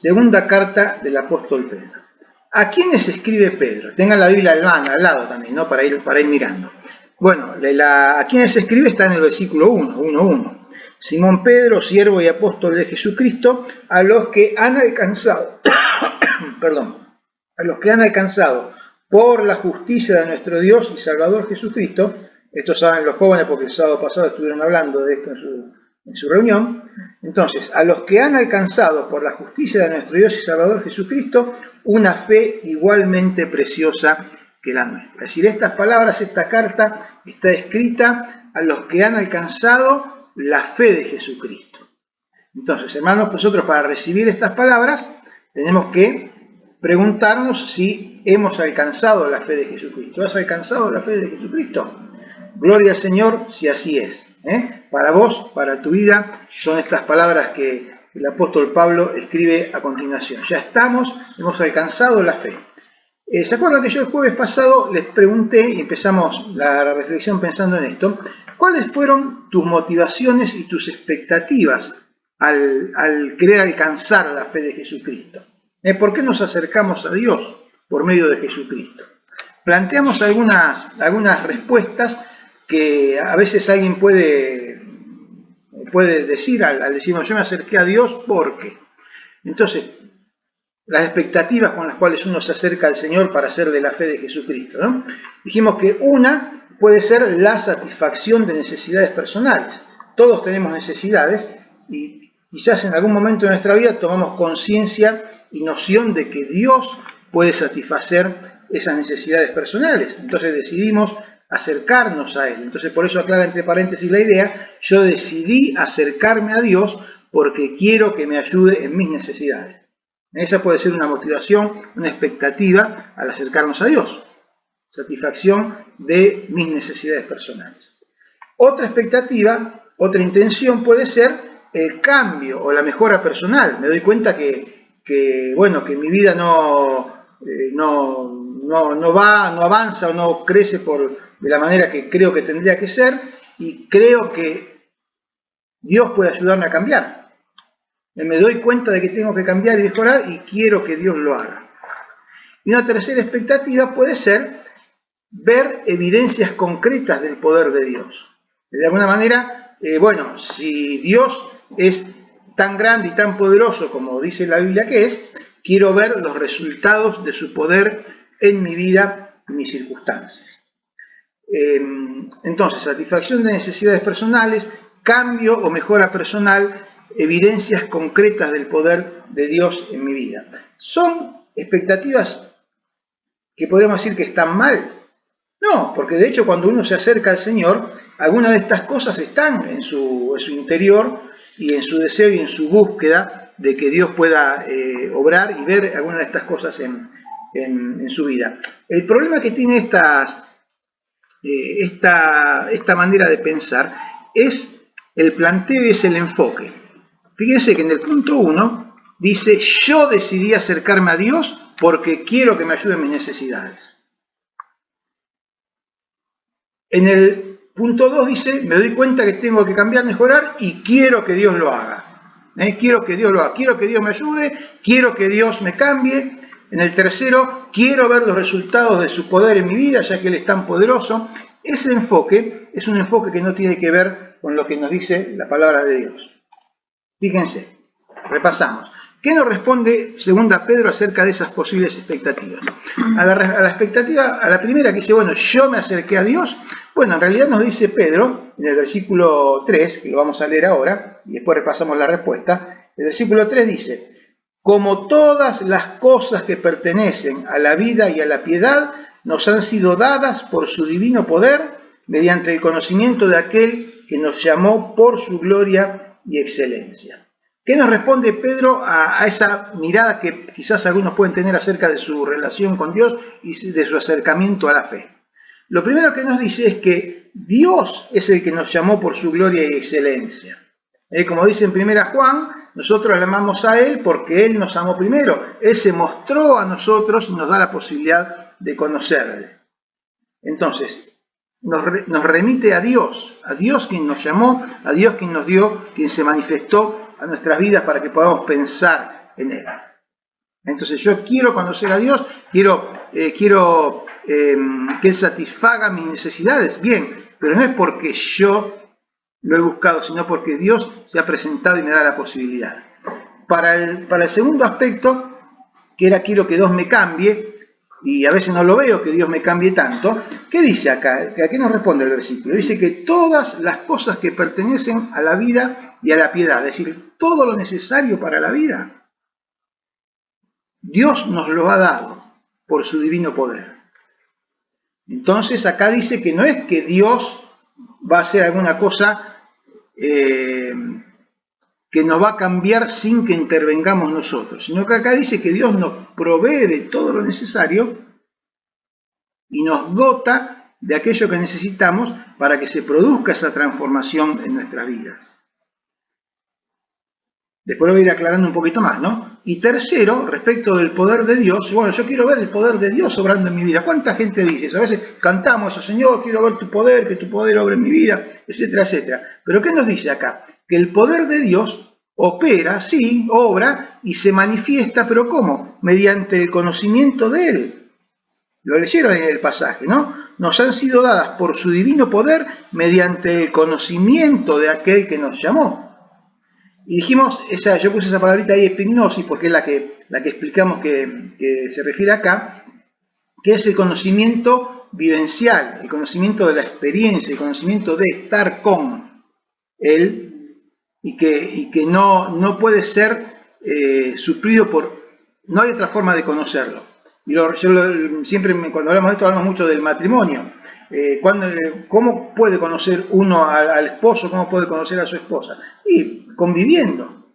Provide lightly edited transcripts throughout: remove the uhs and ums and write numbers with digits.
Segunda carta del apóstol Pedro. ¿A quiénes escribe Pedro? Tengan la Biblia al lado también, ¿no? Para ir mirando. Bueno, a quiénes escribe está en el versículo 1. Simón Pedro, siervo y apóstol de Jesucristo, a los que han alcanzado, a los que han alcanzado por la justicia de nuestro Dios y Salvador Jesucristo. Esto saben los jóvenes porque el sábado pasado estuvieron hablando de esto en su reunión. Entonces, a los que han alcanzado por la justicia de nuestro Dios y Salvador Jesucristo, una fe igualmente preciosa que la nuestra. Es decir, estas palabras, esta carta está escrita a los que han alcanzado la fe de Jesucristo. Entonces, hermanos, nosotros para recibir estas palabras tenemos que preguntarnos si hemos alcanzado la fe de Jesucristo. ¿Has alcanzado la fe de Jesucristo? Gloria al Señor si así es. Para vos, para tu vida, son estas palabras que el apóstol Pablo escribe a continuación. Ya hemos alcanzado la fe. ¿Se acuerdan que yo el jueves pasado les pregunté, y empezamos la reflexión pensando en esto, cuáles fueron tus motivaciones y tus expectativas al querer alcanzar la fe de Jesucristo? ¿Por qué nos acercamos a Dios por medio de Jesucristo? Planteamos algunas respuestas que a veces alguien puede decir al decirnos yo me acerqué a Dios porque. Entonces, las expectativas con las cuales uno se acerca al Señor para ser de la fe de Jesucristo, ¿no? Dijimos que una puede ser la satisfacción de necesidades personales. Todos tenemos necesidades y quizás en algún momento de nuestra vida tomamos conciencia y noción de que Dios puede satisfacer esas necesidades personales. Entonces decidimos acercarnos a Él. Entonces por eso aclara entre paréntesis la idea, yo decidí acercarme a Dios porque quiero que me ayude en mis necesidades. Esa puede ser una motivación, una expectativa al acercarnos a Dios. Satisfacción de mis necesidades personales. Otra expectativa, otra intención puede ser el cambio o la mejora personal. Me doy cuenta que mi vida no avanza o no crece de la manera que creo que tendría que ser y creo que Dios puede ayudarme a cambiar. Me doy cuenta de que tengo que cambiar y mejorar y quiero que Dios lo haga. Y una tercera expectativa puede ser ver evidencias concretas del poder de Dios. De alguna manera, si Dios es tan grande y tan poderoso como dice la Biblia que es, quiero ver los resultados de su poder en mi vida y mis circunstancias. Entonces, satisfacción de necesidades personales, cambio o mejora personal, evidencias concretas del poder de Dios en mi vida. ¿Son expectativas que podríamos decir que están mal? No, porque de hecho cuando uno se acerca al Señor, algunas de estas cosas están en su interior y en su deseo y en su búsqueda de que Dios pueda obrar y ver algunas de estas cosas en su vida. El problema que tiene esta manera de pensar es el planteo y es el enfoque. Fíjense que en el punto 1 dice, yo decidí acercarme a Dios porque quiero que me ayude en mis necesidades. En el punto 2 dice, me doy cuenta que tengo que cambiar, mejorar y quiero que Dios lo haga. Quiero que Dios lo haga, quiero que Dios me ayude, quiero que Dios me cambie. En el tercero, quiero ver los resultados de su poder en mi vida, ya que Él es tan poderoso. Ese enfoque es un enfoque que no tiene que ver con lo que nos dice la palabra de Dios. Fíjense, repasamos. ¿Qué nos responde 2 Pedro acerca de esas posibles expectativas? A la expectativa, a la primera que dice, yo me acerqué a Dios. En realidad nos dice Pedro, en el versículo 3, que lo vamos a leer ahora, y después repasamos la respuesta. El versículo 3 dice, como todas las cosas que pertenecen a la vida y a la piedad, nos han sido dadas por su divino poder, mediante el conocimiento de aquel que nos llamó por su gloria y excelencia. ¿Qué nos responde Pedro a esa mirada que quizás algunos pueden tener acerca de su relación con Dios y de su acercamiento a la fe? Lo primero que nos dice es que Dios es el que nos llamó por su gloria y excelencia. Como dice en 1 Juan, nosotros le amamos a Él porque Él nos amó primero. Él se mostró a nosotros y nos da la posibilidad de conocerle. Entonces, nos remite a Dios quien nos llamó, a Dios quien nos dio, quien se manifestó a nuestras vidas para que podamos pensar en Él. Entonces yo quiero conocer a Dios, quiero que Él satisfaga mis necesidades, bien, pero no es porque yo lo he buscado, sino porque Dios se ha presentado y me da la posibilidad. Para el segundo aspecto, que era quiero que Dios me cambie, y a veces no lo veo que Dios me cambie tanto, ¿qué dice acá? ¿A qué nos responde el versículo? Dice que todas las cosas que pertenecen a la vida y a la piedad, es decir, todo lo necesario para la vida, Dios nos lo ha dado por su divino poder. Entonces acá dice que no es que Dios va a hacer alguna cosa que nos va a cambiar sin que intervengamos nosotros, sino que acá dice que Dios nos provee de todo lo necesario y nos dota de aquello que necesitamos para que se produzca esa transformación en nuestras vidas. Después lo voy a ir aclarando un poquito más, ¿no? Y tercero, respecto del poder de Dios, bueno, yo quiero ver el poder de Dios obrando en mi vida. ¿Cuánta gente dice eso? A veces cantamos eso, Señor, quiero ver tu poder, que tu poder obre en mi vida, etcétera, etcétera. Pero ¿qué nos dice acá? Que el poder de Dios opera, sí, obra y se manifiesta, pero ¿cómo? Mediante el conocimiento de Él. Lo leyeron en el pasaje, ¿no? Nos han sido dadas por su divino poder mediante el conocimiento de aquel que nos llamó. Y dijimos, yo puse esa palabrita ahí, epignosis, porque es la que explicamos que se refiere acá, que es el conocimiento vivencial, el conocimiento de la experiencia, el conocimiento de estar con Él, y que no puede ser suplido no hay otra forma de conocerlo. Y siempre cuando hablamos de esto hablamos mucho del matrimonio. ¿Cómo puede conocer uno al esposo? ¿Cómo puede conocer a su esposa? Y conviviendo.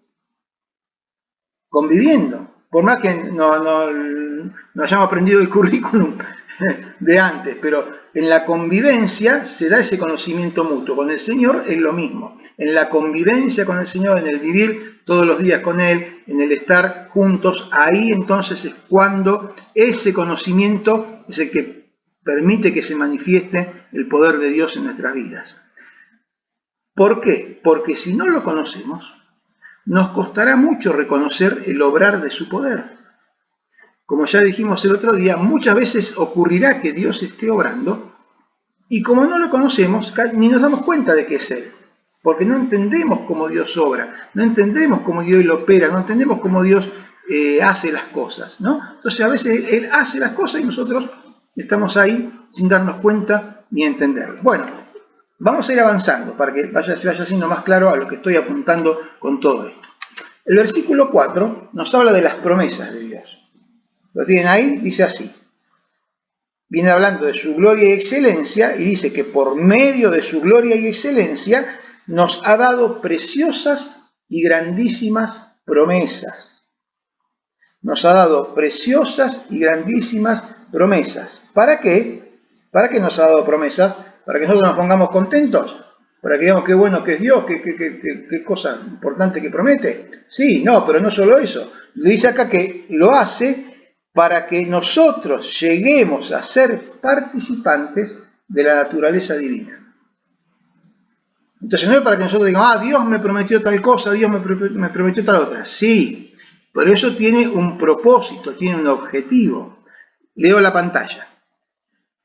Por más que no hayamos aprendido el currículum de antes, pero en la convivencia se da ese conocimiento mutuo. Con el Señor es lo mismo. En la convivencia con el Señor, en el vivir todos los días con Él, en el estar juntos, ahí entonces es cuando ese conocimiento es el que permite que se manifieste el poder de Dios en nuestras vidas. ¿Por qué? Porque si no lo conocemos, nos costará mucho reconocer el obrar de su poder. Como ya dijimos el otro día, muchas veces ocurrirá que Dios esté obrando y como no lo conocemos, ni nos damos cuenta de que es Él. Porque no entendemos cómo Dios obra, no entendemos cómo Dios lo opera, no entendemos cómo Dios hace las cosas, ¿no? Entonces a veces Él hace las cosas y nosotros estamos ahí sin darnos cuenta ni entenderlo. Bueno, vamos a ir avanzando para que se vaya siendo más claro a lo que estoy apuntando con todo esto. El versículo 4 nos habla de las promesas de Dios. Lo tienen ahí, dice así. Viene hablando de su gloria y excelencia y dice que por medio de su gloria y excelencia nos ha dado preciosas y grandísimas promesas. Nos ha dado preciosas y grandísimas promesas. ¿Para qué? ¿Para qué nos ha dado promesas? ¿Para que nosotros nos pongamos contentos? ¿Para que digamos qué bueno que es Dios? ¿Qué cosa importante que promete? Sí, no, pero no solo eso. Le dice acá que lo hace para que nosotros lleguemos a ser participantes de la naturaleza divina. Entonces no es para que nosotros digamos, Dios me prometió tal cosa, Dios me prometió tal otra. Sí, pero eso tiene un propósito, tiene un objetivo. Leo la pantalla.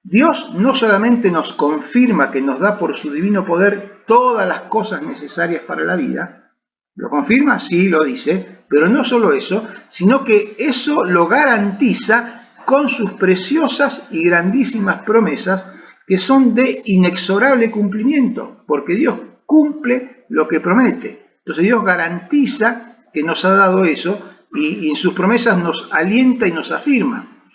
Dios no solamente nos confirma que nos da por su divino poder todas las cosas necesarias para la vida, ¿lo confirma? Sí, lo dice, pero no solo eso, sino que eso lo garantiza con sus preciosas y grandísimas promesas que son de inexorable cumplimiento, porque Dios cumple lo que promete. Entonces Dios garantiza que nos ha dado eso y en sus promesas nos alienta y nos afirma.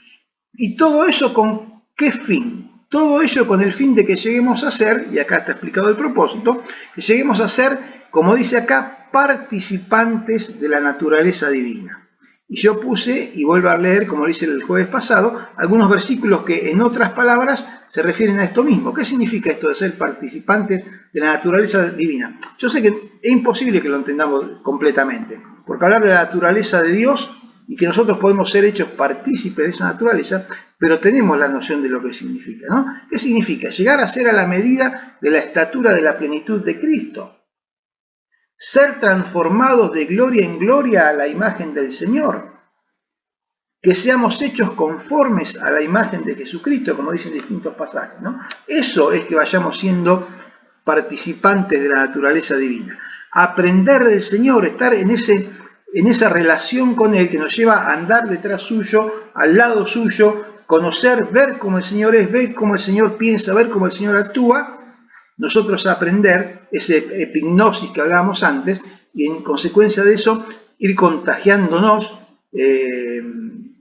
Y todo eso con ¿qué fin? Todo ello con el fin de que lleguemos a ser, y acá está explicado el propósito, que lleguemos a ser, como dice acá, participantes de la naturaleza divina. Y yo puse, y vuelvo a leer, como lo hice el jueves pasado, algunos versículos que en otras palabras se refieren a esto mismo. ¿Qué significa esto de ser participantes de la naturaleza divina? Yo sé que es imposible que lo entendamos completamente, porque hablar de la naturaleza de Dios y que nosotros podemos ser hechos partícipes de esa naturaleza, pero tenemos la noción de lo que significa, ¿no? ¿Qué significa? Llegar a ser a la medida de la estatura de la plenitud de Cristo. Ser transformados de gloria en gloria a la imagen del Señor. que seamos hechos conformes a la imagen de Jesucristo, como dicen distintos pasajes, ¿no? Eso es que vayamos siendo participantes de la naturaleza divina. Aprender del Señor, estar en esa relación con Él que nos lleva a andar detrás suyo, al lado suyo, conocer, ver cómo el Señor es, ver cómo el Señor piensa, ver cómo el Señor actúa, nosotros aprender ese epignosis que hablábamos antes, y en consecuencia de eso ir contagiándonos,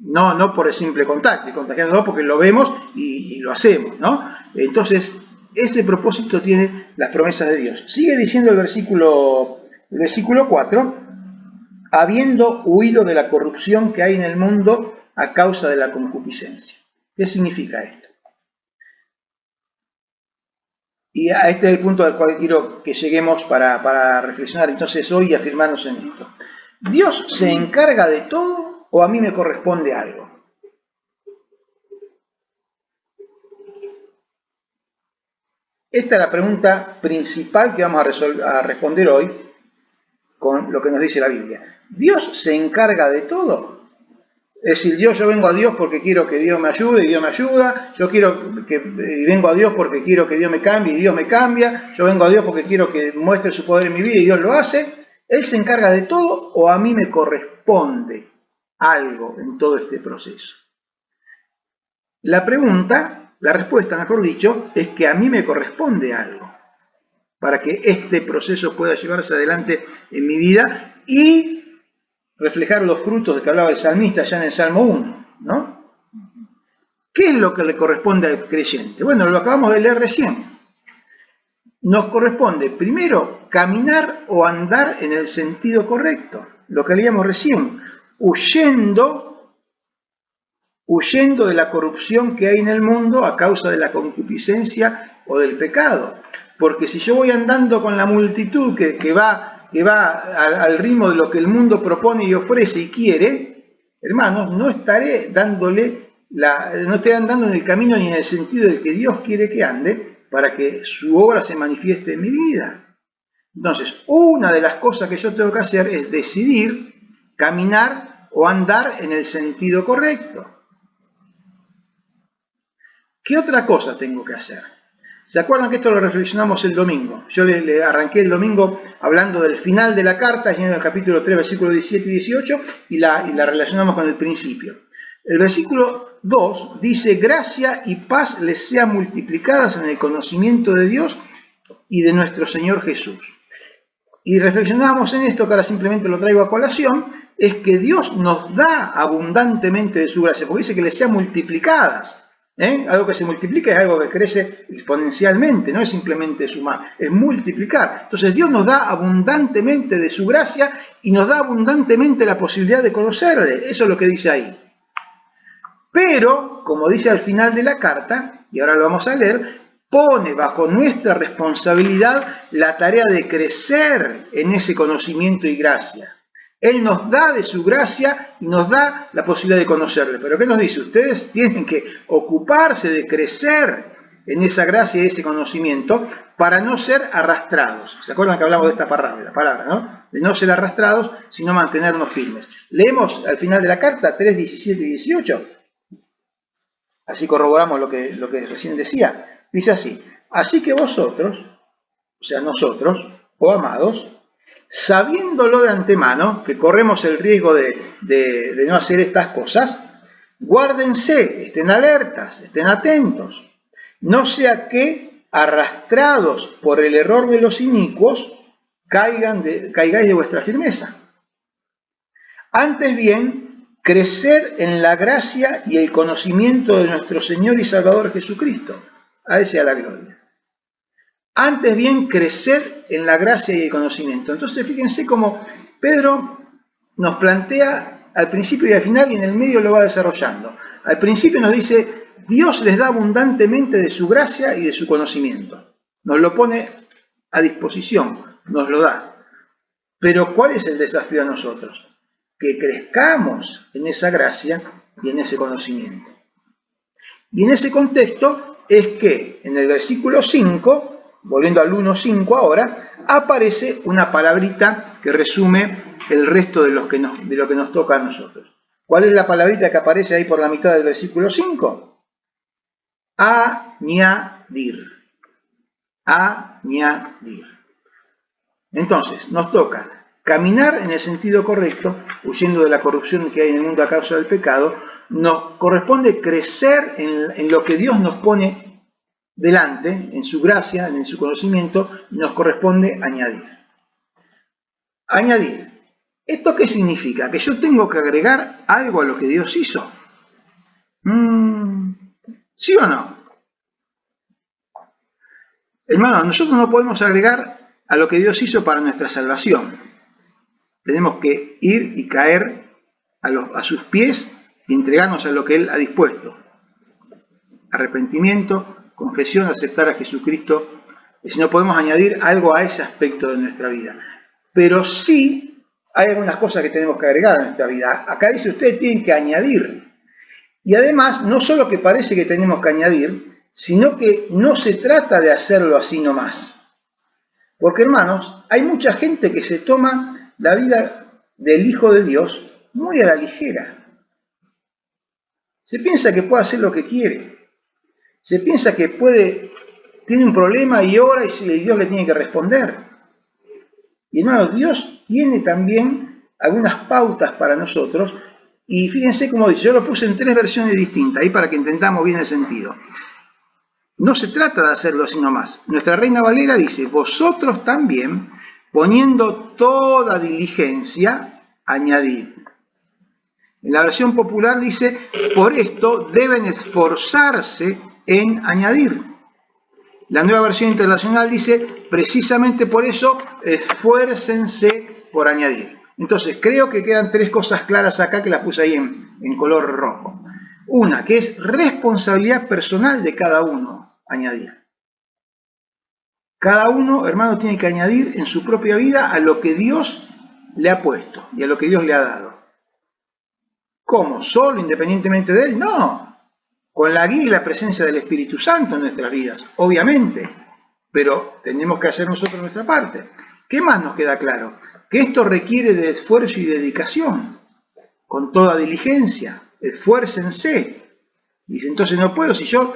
no por el simple contacto, ir contagiándonos porque lo vemos y lo hacemos, ¿no? Entonces, ese propósito tiene las promesas de Dios. Sigue diciendo el versículo 4, habiendo huido de la corrupción que hay en el mundo a causa de la concupiscencia. ¿Qué significa esto? Y este es el punto al cual quiero que lleguemos para reflexionar entonces hoy y afirmarnos en esto. ¿Dios se encarga de todo o a mí me corresponde algo? Esta es la pregunta principal que vamos a responder hoy con lo que nos dice la Biblia. ¿Dios se encarga de todo? Es decir, yo vengo a Dios porque quiero que Dios me ayude y Dios me ayuda, vengo a Dios porque quiero que Dios me cambie y Dios me cambia, yo vengo a Dios porque quiero que muestre su poder en mi vida y Dios lo hace. ¿Él se encarga de todo o a mí me corresponde algo en todo este proceso? La respuesta, mejor dicho, es que a mí me corresponde algo para que este proceso pueda llevarse adelante en mi vida y reflejar los frutos de que hablaba el salmista ya en el Salmo 1, ¿no? ¿Qué es lo que le corresponde al creyente? Bueno, lo acabamos de leer recién. Nos corresponde, primero, caminar o andar en el sentido correcto, lo que leíamos recién, huyendo de la corrupción que hay en el mundo a causa de la concupiscencia o del pecado. Porque si yo voy andando con la multitud que va al ritmo de lo que el mundo propone y ofrece y quiere, hermanos, no estaré andando en el camino ni en el sentido de que Dios quiere que ande para que su obra se manifieste en mi vida. Entonces, una de las cosas que yo tengo que hacer es decidir caminar o andar en el sentido correcto. ¿Qué otra cosa tengo que hacer? ¿Se acuerdan que esto lo reflexionamos el domingo? Yo le arranqué el domingo hablando del final de la carta, en el capítulo 3, versículos 17 y 18, y la relacionamos con el principio. El versículo 2 dice, gracia y paz les sean multiplicadas en el conocimiento de Dios y de nuestro Señor Jesús. Y reflexionamos en esto, que ahora simplemente lo traigo a colación, es que Dios nos da abundantemente de su gracia, porque dice que les sean multiplicadas. Algo que se multiplica es algo que crece exponencialmente, no es simplemente sumar, es multiplicar. Entonces Dios nos da abundantemente de su gracia y nos da abundantemente la posibilidad de conocerle. Eso es lo que dice ahí. Pero, como dice al final de la carta, y ahora lo vamos a leer, pone bajo nuestra responsabilidad la tarea de crecer en ese conocimiento y gracia. Él nos da de su gracia y nos da la posibilidad de conocerle. Pero ¿qué nos dice? Ustedes tienen que ocuparse de crecer en esa gracia y ese conocimiento para no ser arrastrados. ¿Se acuerdan que hablamos de esta palabra, ¿no? De no ser arrastrados, sino mantenernos firmes. Leemos al final de la carta 3, 17 y 18. Así corroboramos lo que recién decía. Dice así, así que vosotros, o sea nosotros, oh amados, sabiéndolo de antemano, que corremos el riesgo de no hacer estas cosas, guárdense, estén alertas, estén atentos, no sea que, arrastrados por el error de los inicuos, caigáis de vuestra firmeza. Antes bien, crecer en la gracia y el conocimiento de nuestro Señor y Salvador Jesucristo. A Él sea la gloria. Antes bien, crecer en la gracia y el conocimiento. Entonces, fíjense cómo Pedro nos plantea al principio y al final, y en el medio lo va desarrollando. Al principio nos dice, Dios les da abundantemente de su gracia y de su conocimiento. Nos lo pone a disposición, nos lo da. Pero, ¿cuál es el desafío a nosotros? Que crezcamos en esa gracia y en ese conocimiento. Y en ese contexto es que en el versículo 5, volviendo al 1.5 ahora, aparece una palabrita que resume el resto de lo que nos toca a nosotros. ¿Cuál es la palabrita que aparece ahí por la mitad del versículo 5? Añadir. Añadir. Entonces, nos toca caminar en el sentido correcto, huyendo de la corrupción que hay en el mundo a causa del pecado. Nos corresponde crecer en lo que Dios nos pone delante, en su gracia, en su conocimiento, y nos corresponde añadir. Añadir. ¿Esto qué significa? ¿Que yo tengo que agregar algo a lo que Dios hizo? ¿Sí o no? Hermanos, nosotros no podemos agregar a lo que Dios hizo para nuestra salvación. Tenemos que ir y caer a sus pies y entregarnos a lo que Él ha dispuesto. Arrepentimiento, confesión, aceptar a Jesucristo. Y si no podemos añadir algo a ese aspecto de nuestra vida. Pero sí hay algunas cosas que tenemos que agregar a nuestra vida. Acá dice, ustedes tienen que añadir. Y además, no solo que parece que tenemos que añadir, sino que no se trata de hacerlo así nomás. Porque, hermanos, hay mucha gente que se toma la vida del Hijo de Dios muy a la ligera. Se piensa que puede hacer lo que quiere. Se piensa que tiene un problema y ora y Dios le tiene que responder. Y, hermanos, Dios tiene también algunas pautas para nosotros. Y fíjense cómo dice, yo lo puse en 3 versiones distintas, ahí para que entendamos bien el sentido. No se trata de hacerlo así nomás. Nuestra Reina Valera dice, vosotros también, poniendo toda diligencia, añadid. En la versión popular dice, por esto deben esforzarse en añadir. La nueva versión internacional dice, precisamente por eso, esfuércense por añadir. Entonces, creo que quedan 3 cosas claras acá que las puse ahí en color rojo. Una, que es responsabilidad personal de cada uno añadir. Cada uno, hermano, tiene que añadir en su propia vida a lo que Dios le ha puesto y a lo que Dios le ha dado. ¿Cómo? ¿Solo, independientemente de Él? No. Con la guía y la presencia del Espíritu Santo en nuestras vidas, obviamente. Pero tenemos que hacer nosotros nuestra parte. ¿Qué más nos queda claro? Que esto requiere de esfuerzo y dedicación, con toda diligencia. Esfuércense. Dice, entonces no puedo, si yo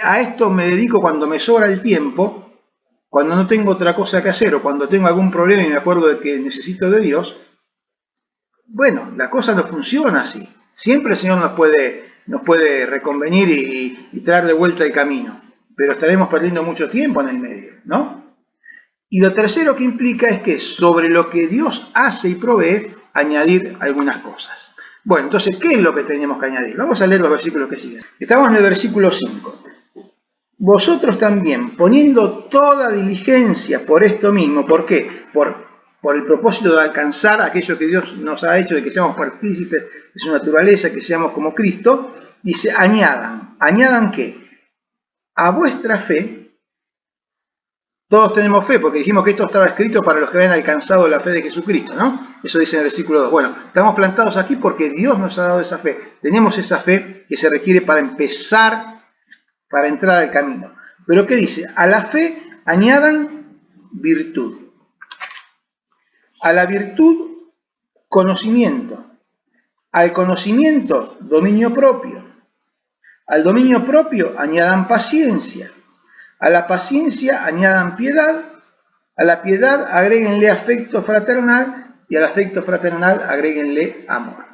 a esto me dedico cuando me sobra el tiempo, cuando no tengo otra cosa que hacer o cuando tengo algún problema y me acuerdo de que necesito de Dios, bueno, la cosa no funciona así. Siempre el Señor nos puede reconvenir y traer de vuelta el camino, pero estaremos perdiendo mucho tiempo en el medio, ¿no? Y lo tercero que implica es que sobre lo que Dios hace y provee, añadir algunas cosas. Bueno, entonces, ¿qué es lo que tenemos que añadir? Vamos a leer los versículos que siguen. Estamos en el versículo 5. Vosotros también, poniendo toda diligencia por esto mismo, ¿por qué? Por el propósito de alcanzar aquello que Dios nos ha hecho, de que seamos partícipes de su naturaleza, que seamos como Cristo, dice, añadan. ¿Añadan qué? A vuestra fe. Todos tenemos fe, porque dijimos que esto estaba escrito para los que habían alcanzado la fe de Jesucristo, ¿no? Eso dice en el versículo 2. Bueno, estamos plantados aquí porque Dios nos ha dado esa fe. Tenemos esa fe que se requiere para empezar, para entrar al camino. Pero ¿qué dice? A la fe añadan virtud. A la virtud, conocimiento. Al conocimiento, dominio propio. Al dominio propio añadan paciencia. A la paciencia añadan piedad, a la piedad agréguenle afecto fraternal y al afecto fraternal agréguenle amor.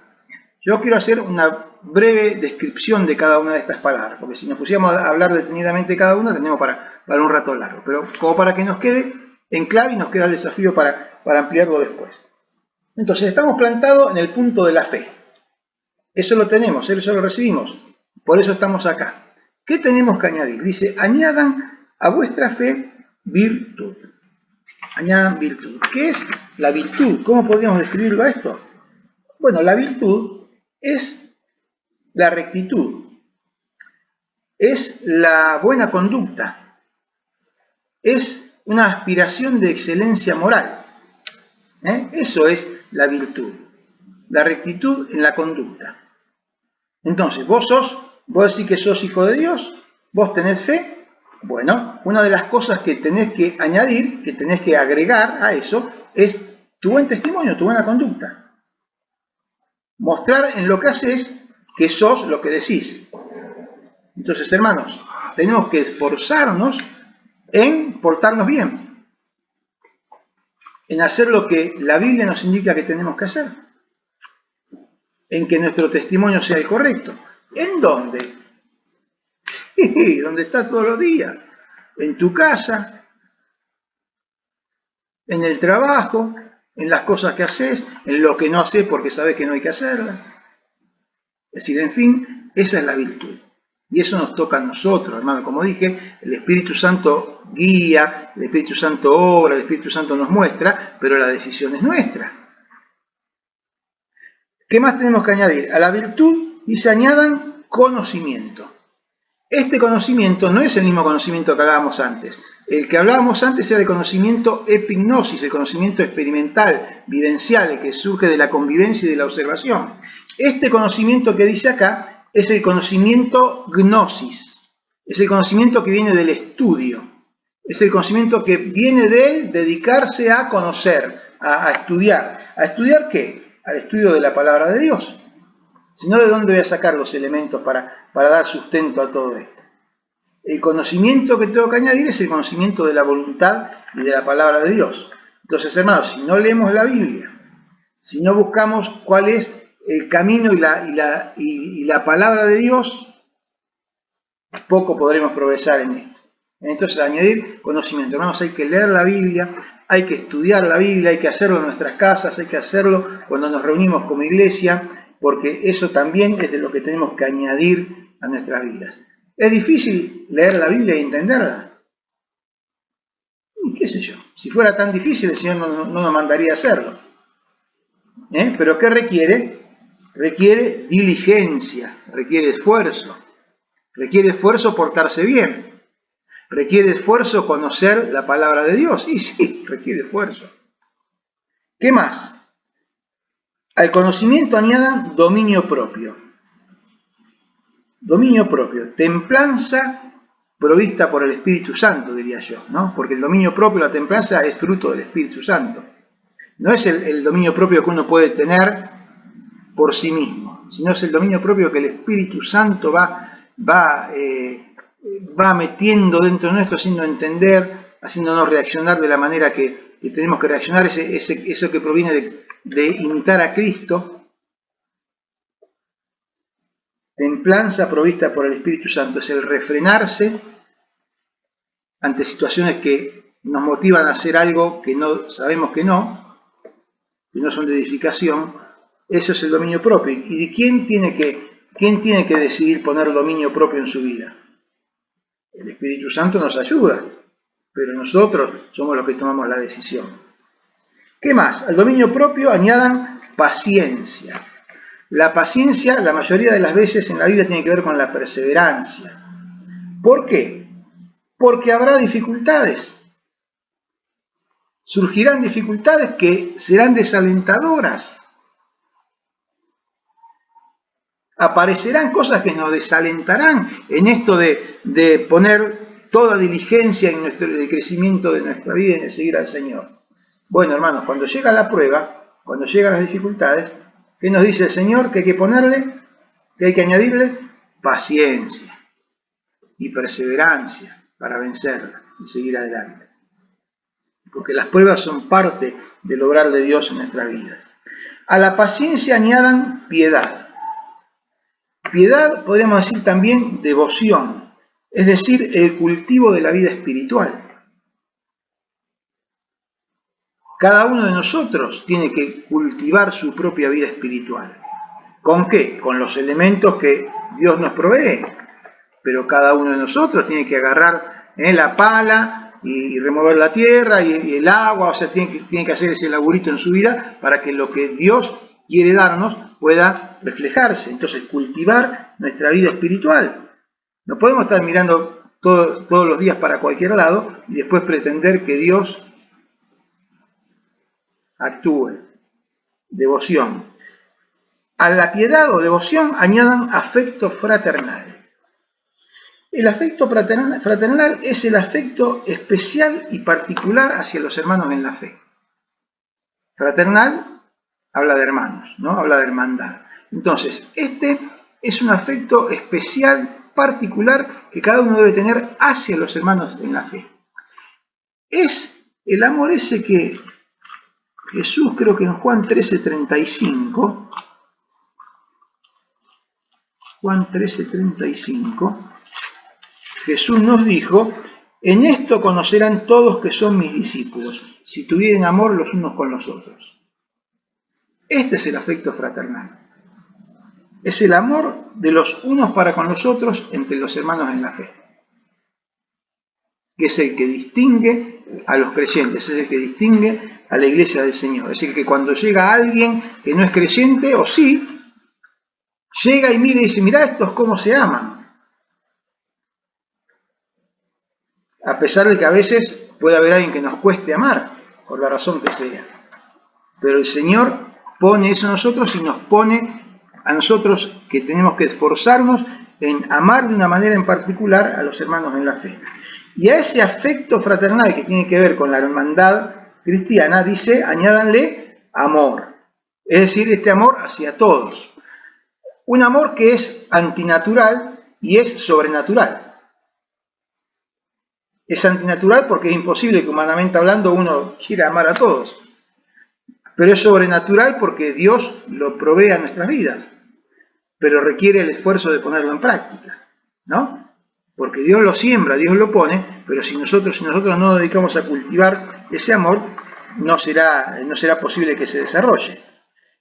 Yo quiero hacer una breve descripción de cada una de estas palabras, porque si nos pusiéramos a hablar detenidamente de cada una, tenemos para un rato largo, pero como para que nos quede en clave y nos queda el desafío para ampliarlo después. Entonces, estamos plantados en el punto de la fe. Eso lo tenemos, eso lo recibimos, por eso estamos acá. ¿Qué tenemos que añadir? Dice, añadan a vuestra fe virtud. Añadan virtud. ¿Qué es la virtud? ¿Cómo podríamos describirlo a esto? Bueno, la virtud es la rectitud, es la buena conducta, es una aspiración de excelencia moral. Eso es la virtud, la rectitud en la conducta. Entonces, vos decís que sos hijo de Dios, vos tenés fe. Bueno, una de las cosas que tenés que añadir, que tenés que agregar a eso, es tu buen testimonio, tu buena conducta. Mostrar en lo que haces que sos lo que decís. Entonces, hermanos, tenemos que esforzarnos en portarnos bien, en hacer lo que la Biblia nos indica que tenemos que hacer, en que nuestro testimonio sea el correcto. ¿En dónde? Donde está todos los días, en tu casa, en el trabajo, en las cosas que haces, en lo que no haces porque sabes que no hay que hacerlas. Es decir, en fin, esa es la virtud. Y eso nos toca a nosotros, hermano. Como dije, el Espíritu Santo guía, el Espíritu Santo obra, el Espíritu Santo nos muestra, pero la decisión es nuestra. ¿Qué más tenemos que añadir? A la virtud y se añadan conocimiento. Este conocimiento no es el mismo conocimiento que hablábamos antes. El que hablábamos antes era el conocimiento epignosis, el conocimiento experimental, vivencial, el que surge de la convivencia y de la observación. Este conocimiento que dice acá es el conocimiento gnosis, es el conocimiento que viene del estudio, es el conocimiento que viene de él dedicarse a conocer, a estudiar. ¿A estudiar qué? Al estudio de la palabra de Dios. Si no, ¿de dónde voy a sacar los elementos para dar sustento a todo esto? El conocimiento que tengo que añadir es el conocimiento de la voluntad y de la palabra de Dios. Entonces, hermanos, si no leemos la Biblia, si no buscamos cuál es el camino y la palabra de Dios, poco podremos progresar en esto. Entonces, añadir conocimiento. Hermanos, hay que leer la Biblia, hay que estudiar la Biblia, hay que hacerlo en nuestras casas, hay que hacerlo cuando nos reunimos como iglesia, porque eso también es de lo que tenemos que añadir a nuestras vidas. ¿Es difícil leer la Biblia y entenderla? ¿Qué sé yo? Si fuera tan difícil, el Señor no nos mandaría a hacerlo. ¿Pero qué requiere? Requiere diligencia, requiere esfuerzo portarse bien, requiere esfuerzo conocer la palabra de Dios. Y sí, requiere esfuerzo. ¿Qué más? Al conocimiento añadan dominio propio. Dominio propio, templanza provista por el Espíritu Santo, diría yo, ¿no? Porque el dominio propio, la templanza, es fruto del Espíritu Santo. No es el dominio propio que uno puede tener por sí mismo, sino es el dominio propio que el Espíritu Santo va metiendo dentro de nuestro, haciendo entender, haciéndonos reaccionar de la manera que tenemos que reaccionar, eso que proviene de imitar a Cristo. Templanza provista por el Espíritu Santo es el refrenarse ante situaciones que nos motivan a hacer algo que no sabemos que no son de edificación. Eso es el dominio propio. ¿Y quién tiene que decidir poner dominio propio en su vida? El Espíritu Santo nos ayuda, pero nosotros somos los que tomamos la decisión. ¿Qué más? Al dominio propio añadan paciencia. La paciencia, la mayoría de las veces en la Biblia, tiene que ver con la perseverancia. ¿Por qué? Porque habrá dificultades. Surgirán dificultades que serán desalentadoras. Aparecerán cosas que nos desalentarán en esto de poner toda diligencia en el crecimiento de nuestra vida y en seguir al Señor. Bueno, hermanos, cuando llega la prueba, cuando llegan las dificultades, ¿qué nos dice el Señor? Que hay que ponerle, que hay que añadirle paciencia y perseverancia para vencerla y seguir adelante. Porque las pruebas son parte del obrar de Dios en nuestras vidas. A la paciencia añadan piedad. Piedad, podríamos decir también devoción, es decir, el cultivo de la vida espiritual. Cada uno de nosotros tiene que cultivar su propia vida espiritual. ¿Con qué? Con los elementos que Dios nos provee. Pero cada uno de nosotros tiene que agarrar la pala y remover la tierra y el agua, o sea, tiene que hacer ese laburito en su vida para que lo que Dios quiere darnos pueda reflejarse. Entonces, cultivar nuestra vida espiritual. No podemos estar mirando todos los días para cualquier lado y después pretender que Dios actúe. Devoción. A la piedad o devoción añadan afecto fraternal. El afecto fraternal es el afecto especial y particular hacia los hermanos en la fe. Fraternal habla de hermanos, ¿no? Habla de hermandad. Entonces, este es un afecto especial, particular, que cada uno debe tener hacia los hermanos en la fe. Es el amor ese que Jesús, creo que en Juan 13:35, Jesús nos dijo: en esto conocerán todos que son mis discípulos, si tuvieren amor los unos con los otros. Este es el afecto fraternal. Es el amor de los unos para con los otros entre los hermanos en la fe. Que es el que distingue a los creyentes, es el que distingue a la iglesia del Señor. Es el que cuando llega alguien que no es creyente, o sí, llega y mira y dice: mirá estos cómo se aman. A pesar de que a veces puede haber alguien que nos cueste amar, por la razón que sea. Pero el Señor pone eso en nosotros y nos pone a nosotros que tenemos que esforzarnos en amar de una manera en particular a los hermanos en la fe. Y a ese afecto fraternal que tiene que ver con la hermandad cristiana, dice: añádanle amor. Es decir, este amor hacia todos. Un amor que es antinatural y es sobrenatural. Es antinatural porque es imposible que, humanamente hablando, uno quiera amar a todos. Pero es sobrenatural porque Dios lo provee a nuestras vidas. Pero requiere el esfuerzo de ponerlo en práctica, ¿no? Porque Dios lo siembra, Dios lo pone, pero si nosotros no nos dedicamos a cultivar ese amor, no será posible que se desarrolle.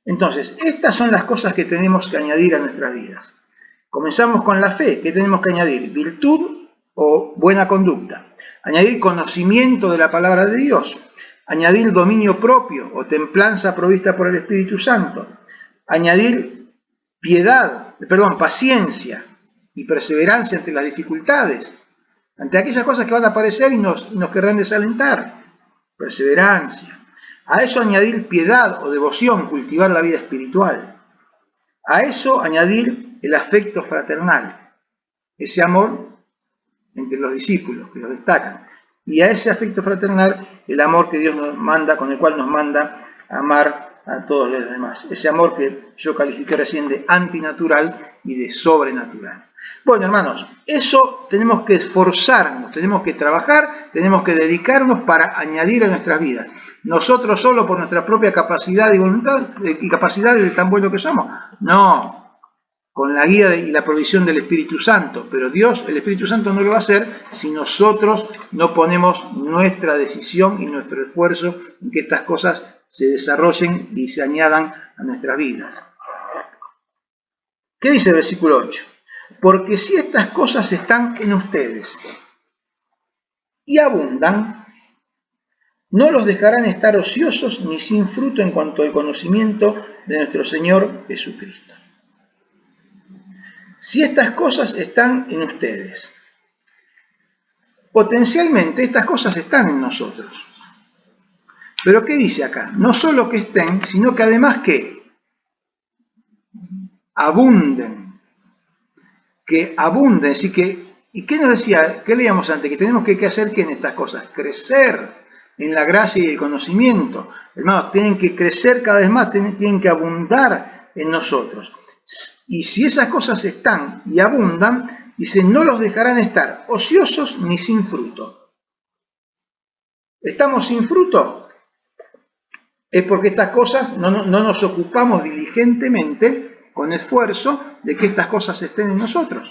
Entonces, estas son las cosas que tenemos que añadir a nuestras vidas. Comenzamos con la fe. ¿Qué tenemos que añadir? Virtud o buena conducta. Añadir conocimiento de la palabra de Dios. Añadir dominio propio o templanza provista por el Espíritu Santo. Añadir paciencia y perseverancia ante las dificultades, ante aquellas cosas que van a aparecer y nos querrán desalentar. Perseverancia. A eso añadir piedad o devoción, cultivar la vida espiritual. A eso añadir el afecto fraternal, ese amor entre los discípulos que los destacan. Y a ese afecto fraternal, el amor que Dios nos manda, con el cual nos manda a amar a todos los demás. Ese amor que yo califiqué recién de antinatural y de sobrenatural. Bueno, hermanos, eso tenemos que esforzarnos, tenemos que trabajar, tenemos que dedicarnos para añadir a nuestras vidas. Nosotros solo por nuestra propia capacidad y voluntad y capacidades de tan bueno que somos. No, con la guía y la provisión del Espíritu Santo. Pero Dios, el Espíritu Santo, no lo va a hacer si nosotros no ponemos nuestra decisión y nuestro esfuerzo en que estas cosas se desarrollen y se añadan a nuestras vidas. ¿Qué dice el versículo 8? Porque si estas cosas están en ustedes y abundan, no los dejarán estar ociosos ni sin fruto en cuanto al conocimiento de nuestro Señor Jesucristo. Si estas cosas están en ustedes, potencialmente estas cosas están en nosotros. Pero ¿qué dice acá? No solo que estén, sino que además que abunden. Que abunden. Así que, ¿y qué nos decía? ¿Qué leíamos antes? Que tenemos que hacer ¿qué en estas cosas? Crecer en la gracia y el conocimiento. Hermanos, tienen que crecer cada vez más, tienen que abundar en nosotros. Y si esas cosas están y abundan, dice, no los dejarán estar ociosos ni sin fruto. ¿Estamos sin fruto? Es porque estas cosas no nos ocupamos diligentemente, con esfuerzo, de que estas cosas estén en nosotros.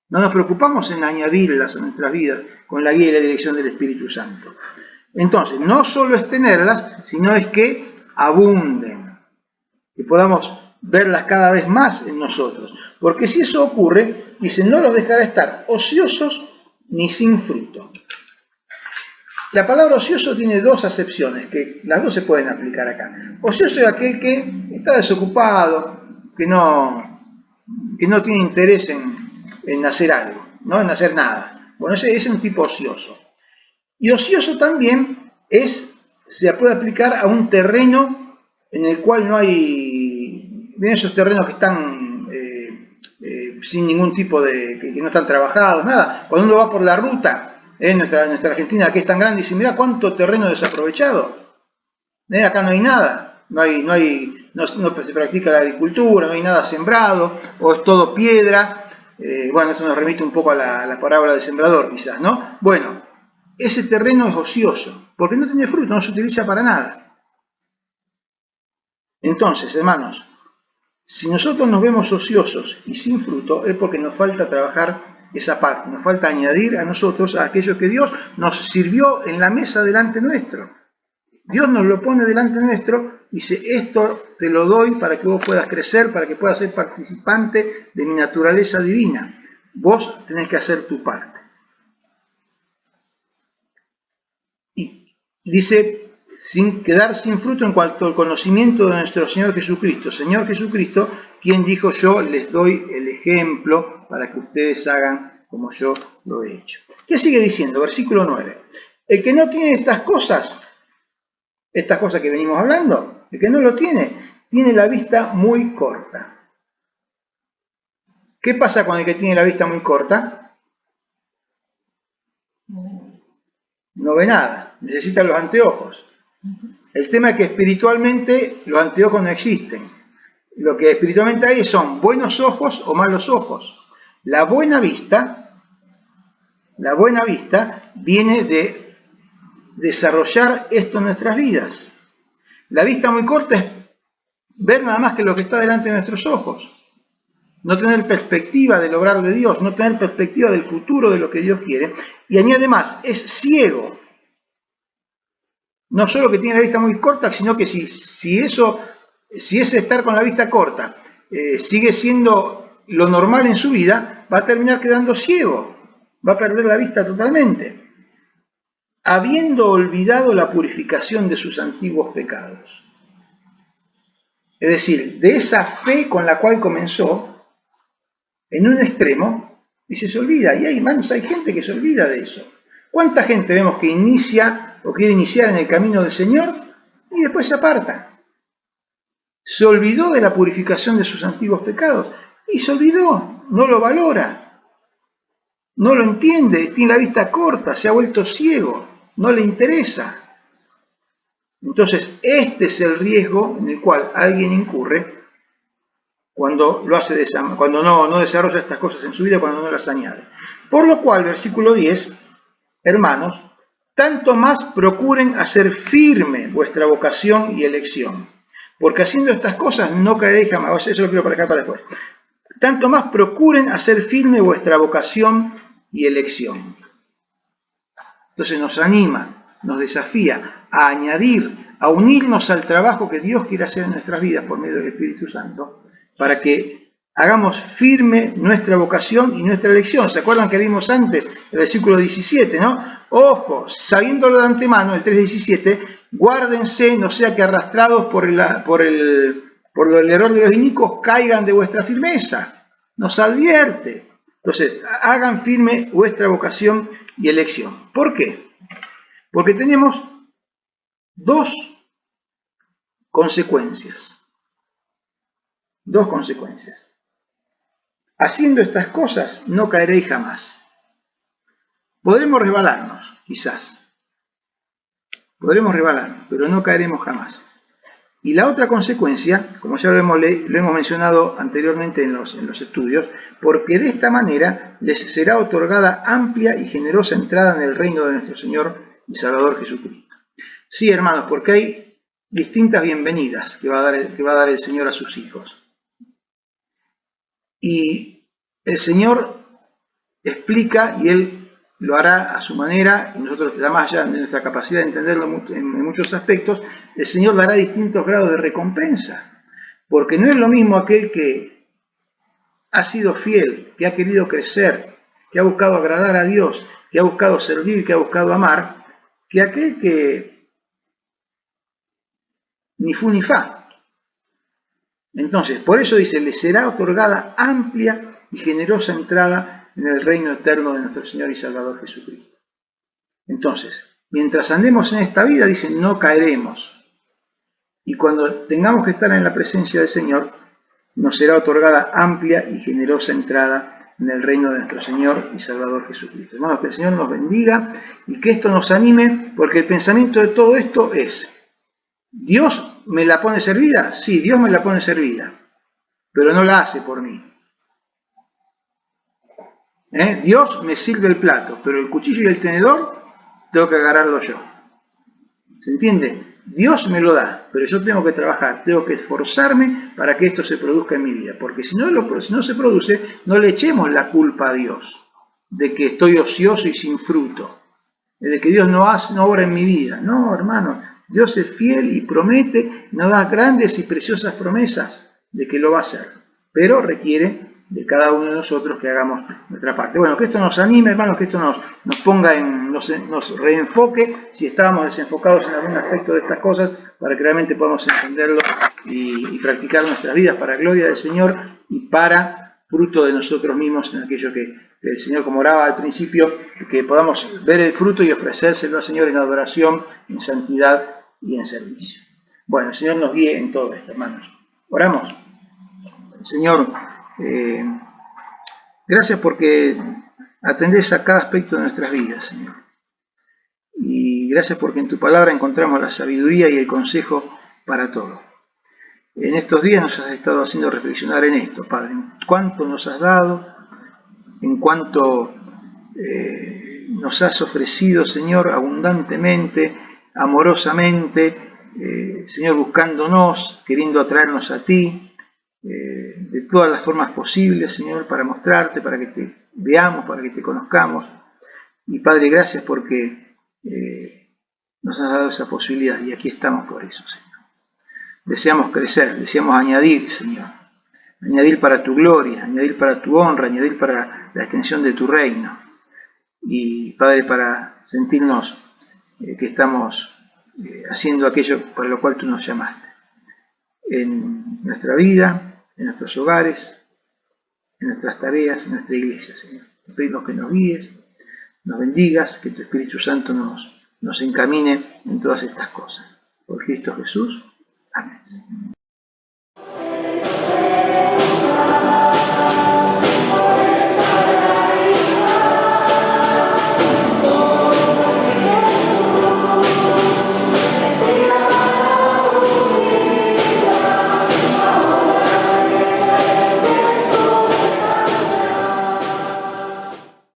No nos preocupamos en añadirlas a nuestras vidas con la guía y la dirección del Espíritu Santo. Entonces, no solo es tenerlas, sino es que abunden, que podamos verlas cada vez más en nosotros. Porque si eso ocurre, dice, no los dejará estar ociosos ni sin fruto. La palabra ocioso tiene dos acepciones, que las dos se pueden aplicar acá. Ocioso es aquel que está desocupado, que no tiene interés en hacer algo, ¿no? En hacer nada. Bueno, ese es un tipo ocioso. Y ocioso también se puede aplicar a un terreno en el cual no hay, ven esos terrenos que están sin ningún tipo de, que no están trabajados, nada. Cuando uno va por la ruta, nuestra Argentina, que es tan grande, y dice, mirá cuánto terreno desaprovechado. Acá no hay nada, no hay no se practica la agricultura, no hay nada sembrado, o es todo piedra. Bueno, eso nos remite un poco a la parábola del sembrador, quizás, ¿no? Bueno, ese terreno es ocioso, porque no tiene fruto, no se utiliza para nada. Entonces, hermanos, si nosotros nos vemos ociosos y sin fruto, es porque nos falta trabajar esa parte, nos falta añadir a nosotros a aquello que Dios nos sirvió en la mesa delante nuestro. Dios nos lo pone delante nuestro y dice, esto te lo doy para que vos puedas crecer, para que puedas ser participante de mi naturaleza divina. Vos tenés que hacer tu parte. Y dice, sin quedar sin fruto en cuanto al conocimiento de nuestro Señor Jesucristo. Señor Jesucristo, quien dijo, yo les doy el ejemplo para que ustedes hagan como yo lo he hecho. ¿Qué sigue diciendo? Versículo 9. El que no tiene estas cosas que venimos hablando, el que no lo tiene la vista muy corta. ¿Qué pasa con el que tiene la vista muy corta? No ve nada, necesita los anteojos. El tema es que espiritualmente los anteojos no existen. Lo que espiritualmente hay son buenos ojos o malos ojos. La buena vista viene de desarrollar esto en nuestras vidas. La vista muy corta es ver nada más que lo que está delante de nuestros ojos. No tener perspectiva del obrar de Dios, no tener perspectiva del futuro de lo que Dios quiere. Y añade más, es ciego. No solo que tiene la vista muy corta, sino que si ese estar con la vista corta sigue siendo lo normal en su vida, va a terminar quedando ciego, va a perder la vista totalmente, habiendo olvidado la purificación de sus antiguos pecados. Es decir, de esa fe con la cual comenzó, en un extremo, y se olvida. Y hay gente que se olvida de eso. ¿Cuánta gente vemos que inicia o quiere iniciar en el camino del Señor y después se aparta? Se olvidó de la purificación de sus antiguos pecados y se olvidó, no lo valora, no lo entiende, tiene la vista corta, se ha vuelto ciego, no le interesa. Entonces, este es el riesgo en el cual alguien incurre cuando lo hace cuando no desarrolla estas cosas en su vida, cuando no las añade. Por lo cual, versículo 10, hermanos, tanto más procuren hacer firme vuestra vocación y elección, porque haciendo estas cosas no caeréis jamás. Eso lo quiero para acá para después. Tanto más procuren hacer firme vuestra vocación y elección. Entonces nos anima, nos desafía a añadir, a unirnos al trabajo que Dios quiere hacer en nuestras vidas por medio del Espíritu Santo, para que hagamos firme nuestra vocación y nuestra elección. ¿Se acuerdan que vimos antes el versículo 17, no? Ojo, sabiéndolo de antemano, el 3:17, guárdense, no sea que arrastrados por el error de los inicuos caigan de vuestra firmeza. Nos advierte. Entonces, hagan firme vuestra vocación y elección. ¿Por qué? Porque tenemos dos consecuencias. Dos consecuencias. Haciendo estas cosas no caeréis jamás. Podremos resbalarnos, quizás. Podremos resbalarnos, pero no caeremos jamás. Y la otra consecuencia, como ya lo hemos mencionado anteriormente en los estudios, porque de esta manera les será otorgada amplia y generosa entrada en el reino de nuestro Señor y Salvador Jesucristo. Sí, hermanos, porque hay distintas bienvenidas que va a dar el Señor a sus hijos. Y el Señor explica y Él lo hará a su manera, y nosotros, además ya de nuestra capacidad de entenderlo en muchos aspectos, el Señor dará distintos grados de recompensa, porque no es lo mismo aquel que ha sido fiel, que ha querido crecer, que ha buscado agradar a Dios, que ha buscado servir, que ha buscado amar, que aquel que ni fu ni fa. Entonces, por eso dice, le será otorgada amplia y generosa entrada en el reino eterno de nuestro Señor y Salvador Jesucristo. Entonces, mientras andemos en esta vida, dicen, no caeremos. Y cuando tengamos que estar en la presencia del Señor, nos será otorgada amplia y generosa entrada en el reino de nuestro Señor y Salvador Jesucristo. Hermanos, que el Señor nos bendiga y que esto nos anime, porque el pensamiento de todo esto es, ¿Dios me la pone servida? Sí, Dios me la pone servida, pero no la hace por mí. Dios me sirve el plato, pero el cuchillo y el tenedor tengo que agarrarlo yo. ¿Se entiende? Dios me lo da, pero yo tengo que trabajar, tengo que esforzarme para que esto se produzca en mi vida, porque si no se produce, no le echemos la culpa a Dios de que estoy ocioso y sin fruto, de que Dios no obra en mi vida. No, hermano, Dios es fiel y promete, nos da grandes y preciosas promesas de que lo va a hacer, pero requiere de cada uno de nosotros que hagamos nuestra parte. Bueno, que esto nos anime, hermanos, que esto nos ponga nos reenfoque si estábamos desenfocados en algún aspecto de estas cosas, para que realmente podamos entenderlo y practicar nuestras vidas para gloria del Señor y para fruto de nosotros mismos en aquello que el Señor, como oraba al principio, que podamos ver el fruto y ofrecérselo al Señor en adoración, en santidad y en servicio. Bueno, el Señor nos guíe en todo esto, hermanos. Oramos. Señor, gracias porque atendés a cada aspecto de nuestras vidas, Señor. Y gracias porque en tu palabra encontramos la sabiduría y el consejo para todo. En estos días nos has estado haciendo reflexionar en esto, Padre, en cuánto nos has dado, en cuánto nos has ofrecido, Señor, abundantemente, amorosamente, Señor, buscándonos, queriendo atraernos a ti, de todas las formas posibles, Señor, para mostrarte, para que te veamos, para que te conozcamos. Y Padre, gracias porque nos has dado esa posibilidad y aquí estamos por eso, Señor. Deseamos crecer, deseamos añadir, Señor. Añadir para tu gloria, añadir para tu honra, añadir para la extensión de tu reino. Y Padre, para sentirnos que estamos haciendo aquello para lo cual tú nos llamaste. En nuestra vida, en nuestros hogares, en nuestras tareas, en nuestra iglesia, Señor. Te pedimos que nos guíes, nos bendigas, que tu Espíritu Santo nos encamine en todas estas cosas. Por Cristo Jesús. Amén.